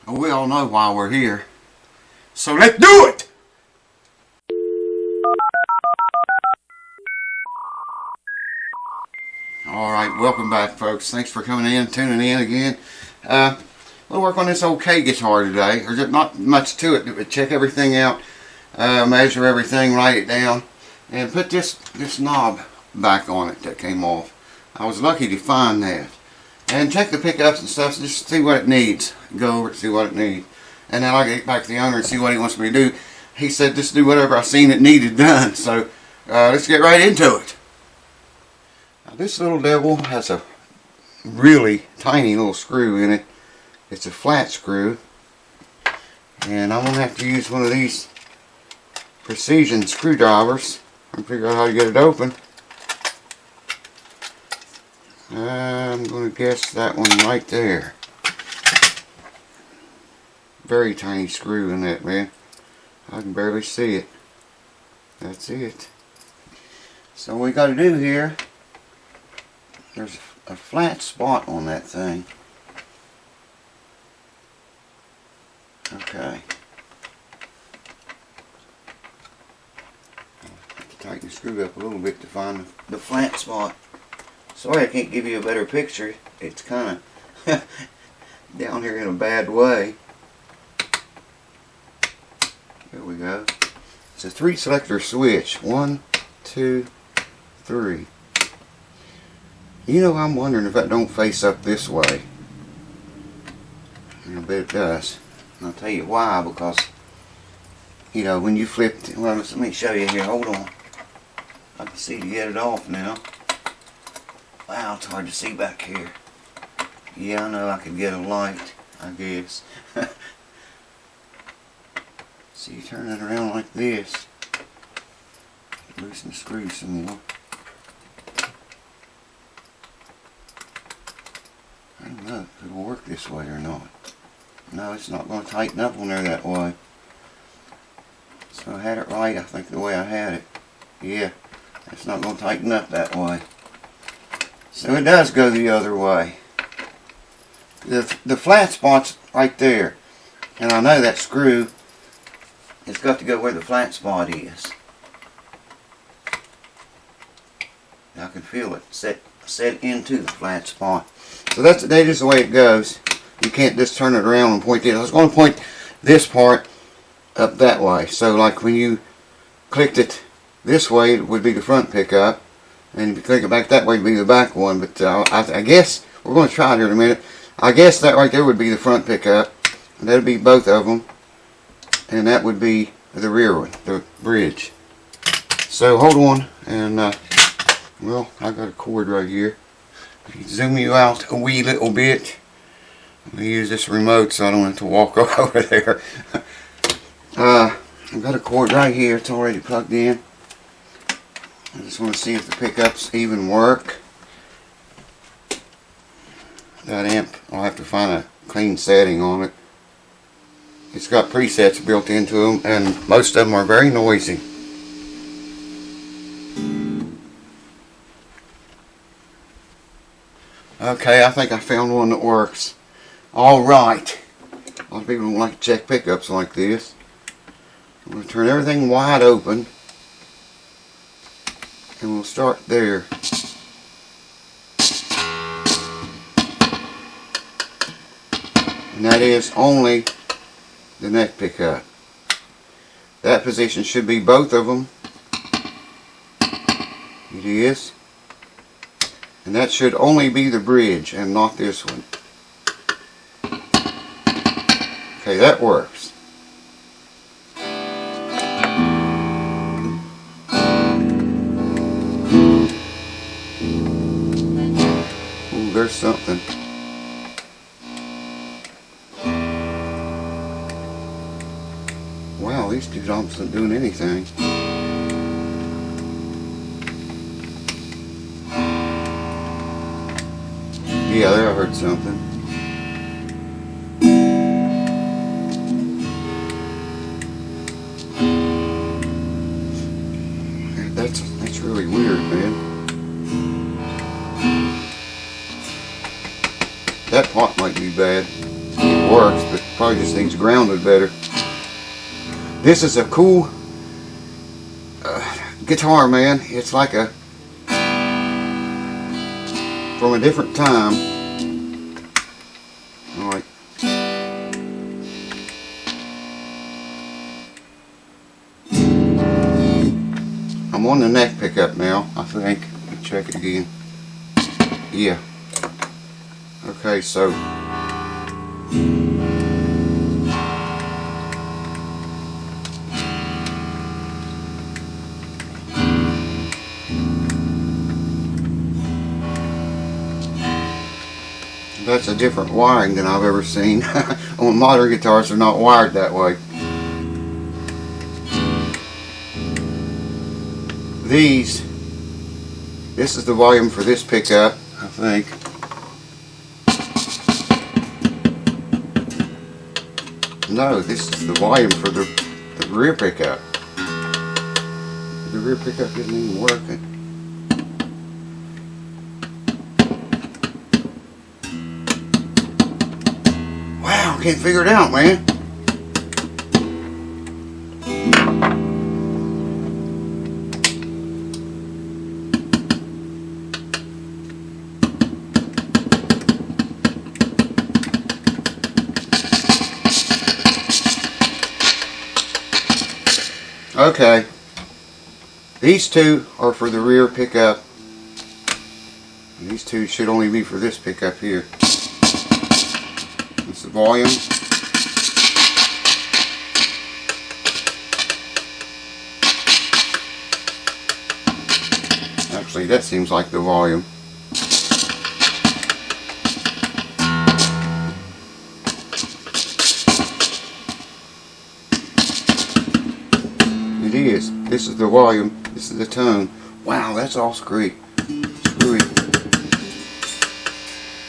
We all know why we're here. So let's do it! Alright, welcome back folks. Thanks for coming in, tuning in again. We'll work on this old K guitar today. There's just not much to it, but check everything out, measure everything, write it down, and put this knob back on it that came off. I was lucky to find that. And check the pickups and stuff, just see what it needs. Go over it, see what it needs. And then I'll get back to the owner and see what he wants me to do. He said just do whatever I seen it needed done. So let's get right into it. Now, this little devil has a really tiny little screw in it. It's a flat screw. And I'm going to have to use one of these precision screwdrivers and figure out how to get it open. I'm going to guess that one right there. Very tiny screw in that, man. I can barely see it. That's it. So what we got to do here, there's a flat spot on that thing. Okay. I have to tighten the screw up a little bit to find the flat spot. Sorry I can't give you a better picture. It's kind of down here in a bad way. There we go. It's a 3 selector switch. 1, 2, 3. You know, I'm wondering if that don't face up this way. And I bet it does. And I'll tell you why, because you know when you flip well, let me show you here. Hold on. I can see to get it off now. Wow, it's hard to see back here. Yeah, I know I could get a light, I guess. So you turn it around like this. Loosen the screw some more. I don't know if it'll work this way or not. No, it's not going to tighten up on there that way. So I had it right, I think, the way I had it. Yeah, it's not going to tighten up that way. So it does go the other way. The flat spot's right there. And I know that screw has got to go where the flat spot is. I can feel it set into the flat spot. So that is the way it goes. You can't just turn it around and point it. I was going to point this part up that way. So like when you clicked it this way, it would be the front pickup. And if you click it back that way, it would be the back one. But I guess, we're going to try it here in a minute. I guess that right there would be the front pickup. And that would be both of them. And that would be the rear one, the bridge. So hold on. And, well, I got a cord right here. Zoom you out a wee little bit. Let me use this remote so I don't have to walk over there. I've got a cord right here. It's already plugged in. I just want to see if the pickups even work. That amp, I'll have to find a clean setting on it. It's got presets built into them, and most of them are very noisy. Okay, I think I found one that works. Alright. A lot of people don't like to check pickups like this. I'm going to turn everything wide open. And we'll start there. And that is only the neck pickup. That position should be both of them. It is. And that should only be the bridge and not this one. Okay, that works. Ooh, there's something. Wow, these two knobs aren't doing anything. Yeah, there I heard something. That's really weird, man. That pot might be bad. works, but probably just needs grounded better. This is a cool guitar, man. It's like a from a different time. Alright. I'm on the neck pickup now, I think. Let me check it again. Yeah. Okay, so that's a different wiring than I've ever seen. On modern guitars, they're not wired that way. This is the volume for this pickup, I think. No, this is the volume for the rear pickup. The rear pickup isn't even working. Wow, can't figure it out, man. Okay, these two are for the rear pickup. These two should only be for this pickup here. That's the volume. Actually, that seems like the volume. It is. This is the volume. This is the tone. Wow, that's all screwy.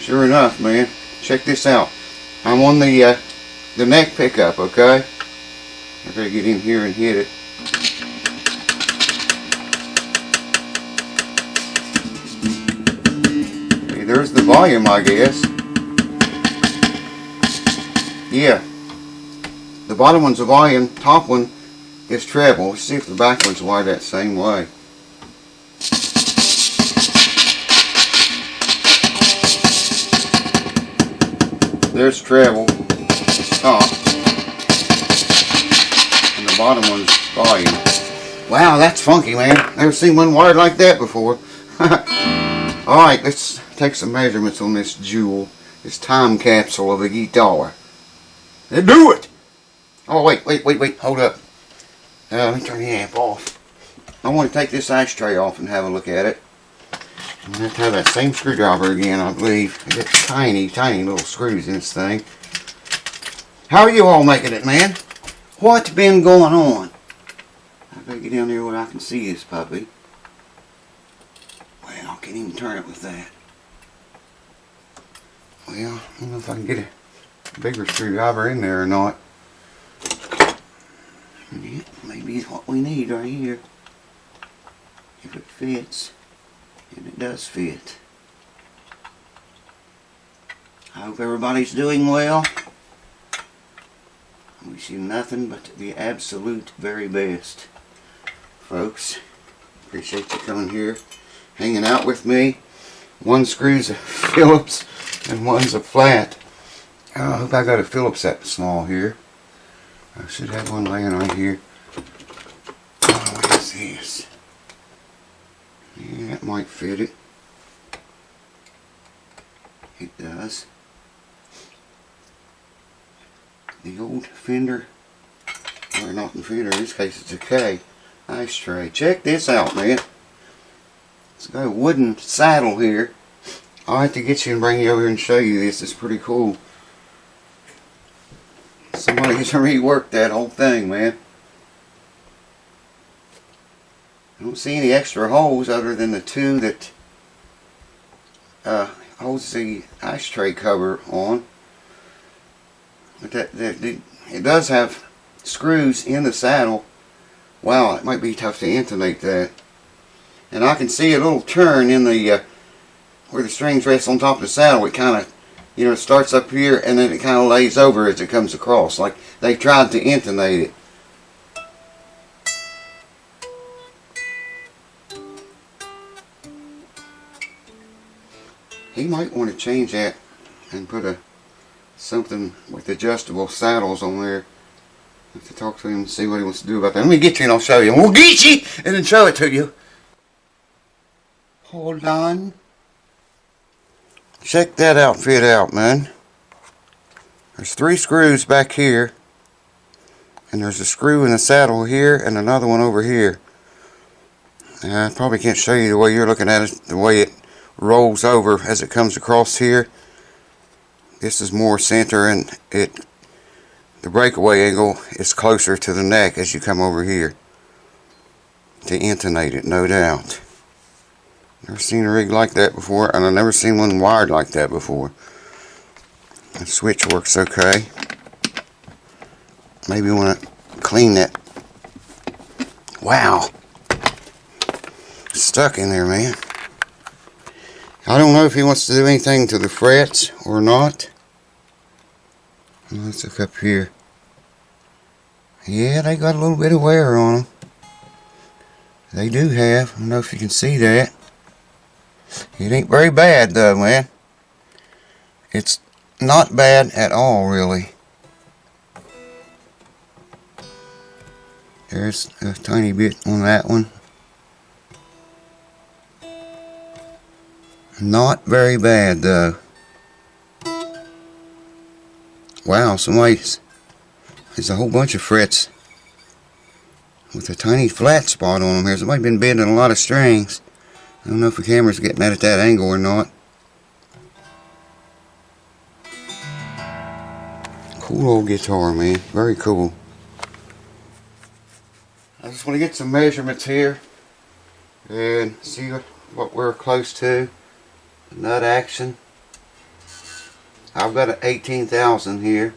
Sure enough, man. Check this out. I'm on the neck pickup, okay? I gotta get in here and hit it. Okay, there's the volume, I guess. Yeah. The bottom one's the volume, top one is treble. Let's see if the back one's wired that same way. There's treble, it's top, and the bottom one's volume. Wow, that's funky, man. Never seen one wired like that before. Alright, let's take some measurements on this jewel, this time capsule of a guitar. Let's do it! Oh, wait, hold up. Let me turn the amp off. I want to take this ashtray off and have a look at it. I'm going to have to have that same screwdriver again, I believe. It's tiny little screws in this thing. How are you all making it, man? What's been going on? I better get down there where I can see this puppy. Well, I can't even turn it with that. Well, I don't know if I can get a bigger screwdriver in there or not. Yeah, maybe it's what we need right here. If it fits. And it does fit. I hope everybody's doing well. I wish you nothing but the absolute very best, folks. Appreciate you coming here, hanging out with me. One screw's a Phillips and one's a flat. Oh, I hope I got a Phillips that small here. I should have one laying right here. Oh, what is this? Yeah, that might fit it. It does. The old Fender, or not the Fender, in this case it's a K ashtray. Check this out, man. It's got a wooden saddle here. I'll have to get you and bring you over here and show you this. It's pretty cool. Somebody has reworked that whole thing, man. I don't see any extra holes other than the two that holds the ashtray cover on. But it does have screws in the saddle. Wow, it might be tough to intonate that. And I can see a little turn in the where the strings rest on top of the saddle. It kind of You know, it starts up here and then it kind of lays over as it comes across. Like they tried to intonate it. He might want to change that and put something with adjustable saddles on there. I have to talk to him and see what he wants to do about that. Let me get you and I'll show you. We'll get you and then show it to you. Hold on. Check that outfit out, man. There's 3 screws back here. And there's a screw in the saddle here and another one over here. I probably can't show you the way you're looking at it, the way it rolls over as it comes across here. This is more center, and the breakaway angle is closer to the neck as you come over here to intonate it, no doubt. Never seen a rig like that before, and I've never seen one wired like that before. The switch works okay. Maybe want to clean that. Wow, stuck in there, man. I don't know if he wants to do anything to the frets or not. Let's look up here. Yeah, they got a little bit of wear on them. They do have. I don't know if you can see that. It ain't very bad though, man. It's not bad at all, really. There's a tiny bit on that one. Not very bad though. Wow, there's a whole bunch of frets with a tiny flat spot on them here. Somebody's been bending a lot of strings. I don't know if the camera's getting that at that angle or not. Cool old guitar, man. Very cool. I just want to get some measurements here and see what we're close to. Nut action. I've got an 18,000 here.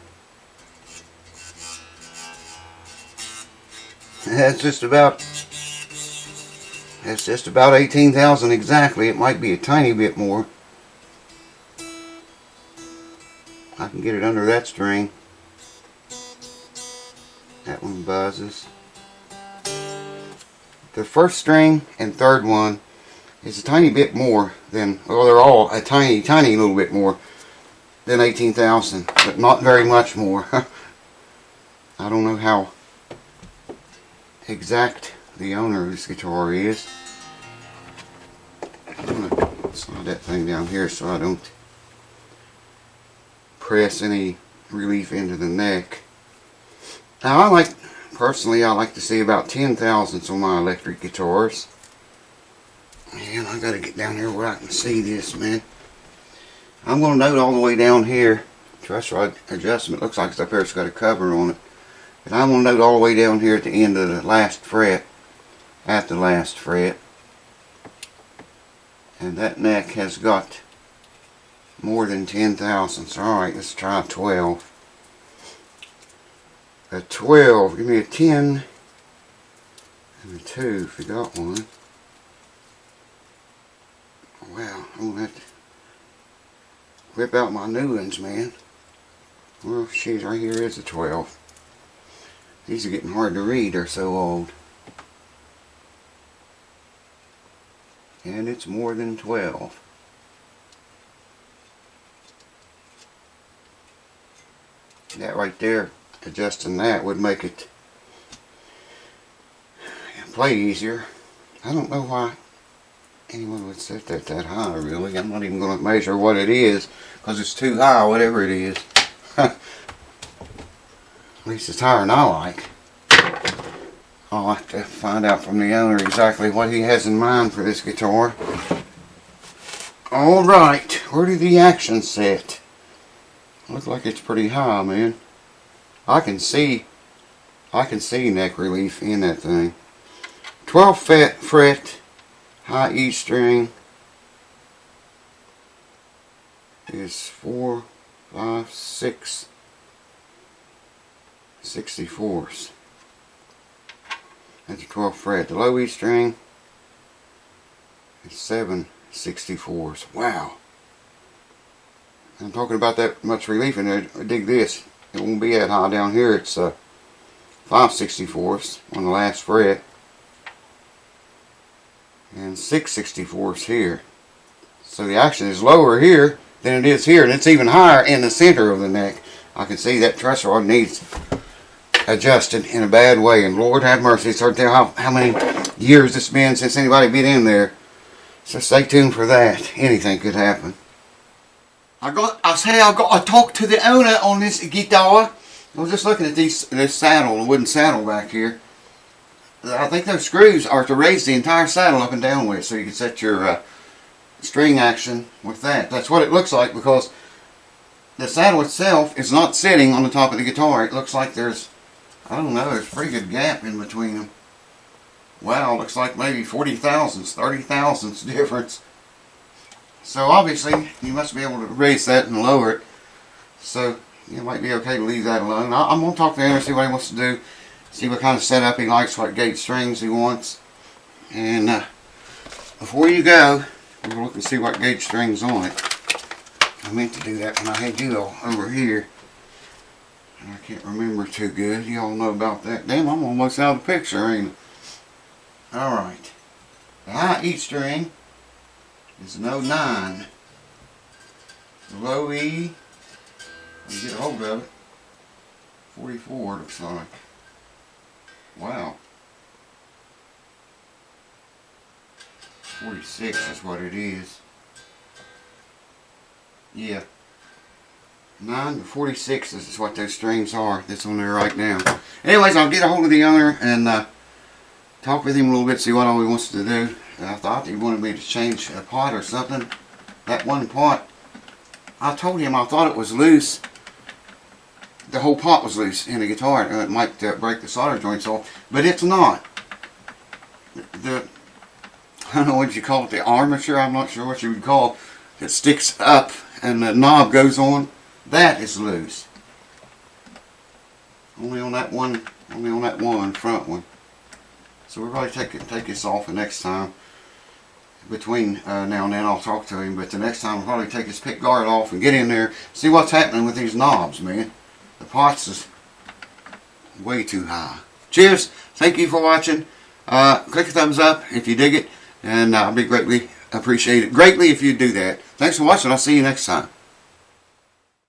That's just about 18,000 exactly. It might be a tiny bit more. I can get it under that string. That one buzzes. The first string and third one is a tiny bit more than, well, they're all a tiny little bit more than 18,000, but not very much more. I don't know how exact the owner of this guitar is. I'm going to slide that thing down here so I don't press any relief into the neck. Now, personally, I like to see about 10 thousandths on my electric guitars. Man, I got to get down here where I can see this, man. I'm going to note all the way down here. Truss rod adjustment looks like it's up there. It's got a cover on it. And I'm going to note all the way down here at the end of the last fret. At the last fret. And that neck has got more than 10 thousandths. Alright, let's try 12. A 12. Give me a 10. And a 2 if you got one. Wow, I'm going to have to whip out my new ones, man. Well, she's right here is a 12. These are getting hard to read, they're so old. And it's more than 12. That right there, adjusting that would make it play easier. I don't know why anyone would set that high, really. I'm not even going to measure what it is because it's too high, whatever it is. At least it's higher than I like. I'll have to find out from the owner exactly what he has in mind for this guitar. Alright, where did the action set? Looks like it's pretty high, man. I can see neck relief in that thing. 12th fret, high E string is 4, 5, 6 64s. That's the 12th fret. The low E string is 7 64s. Wow. I'm talking about that much relief in there. Dig this. It won't be that high down here. It's 5/64 on the last fret. And 6/64 here. So the action is lower here than it is here. And it's even higher in the center of the neck. I can see that truss rod needs adjusted in a bad way. And Lord have mercy. It's hard to tell how many years it's been since anybody been in there. So stay tuned for that. Anything could happen. I got to talk to the owner on this guitar. I was just looking at this saddle, the wooden saddle back here. I think those screws are to raise the entire saddle up and down with, so you can set your string action with that. That's what it looks like, because the saddle itself is not sitting on the top of the guitar. It looks like there's, I don't know, there's a pretty good gap in between them. Wow, looks like maybe 40 thousandths, 30 thousandths difference. So obviously you must be able to raise that and lower it. So it might be okay to leave that alone. I'm going to talk to him and see what he wants to do. See what kind of setup he likes, what gauge strings he wants. And before you go, we're going to look and see what gauge strings on it. I meant to do that when I had you all over here. I can't remember too good. You all know about that. Damn, I'm almost out of the picture, ain't I? Alright. The high E string is an 09. The low E, let me get a hold of it, 44 looks like. Wow. 46 is what it is. Yeah. 9 to 46 is what those strings are that's on there right now. Anyways, I'll get a hold of the owner and talk with him a little bit, see what all he wants to do. I thought he wanted me to change a pot or something. That one pot, I told him I thought it was loose. The whole pot was loose in the guitar. It might break the solder joints off, but it's not. I don't know what you call it, the armature, I'm not sure what you would call it. It sticks up and the knob goes on. That is loose. Only on that one front one. So we'll probably take this off the next time. Between now and then I'll talk to him, but the next time I'll probably take his pick guard off and get in there, see what's happening with these knobs, man. The pot's is way too high. Cheers. Thank you for watching. Click a thumbs up if you dig it, and I'll be greatly appreciated. Greatly if you do that. Thanks for watching. I'll see you next time.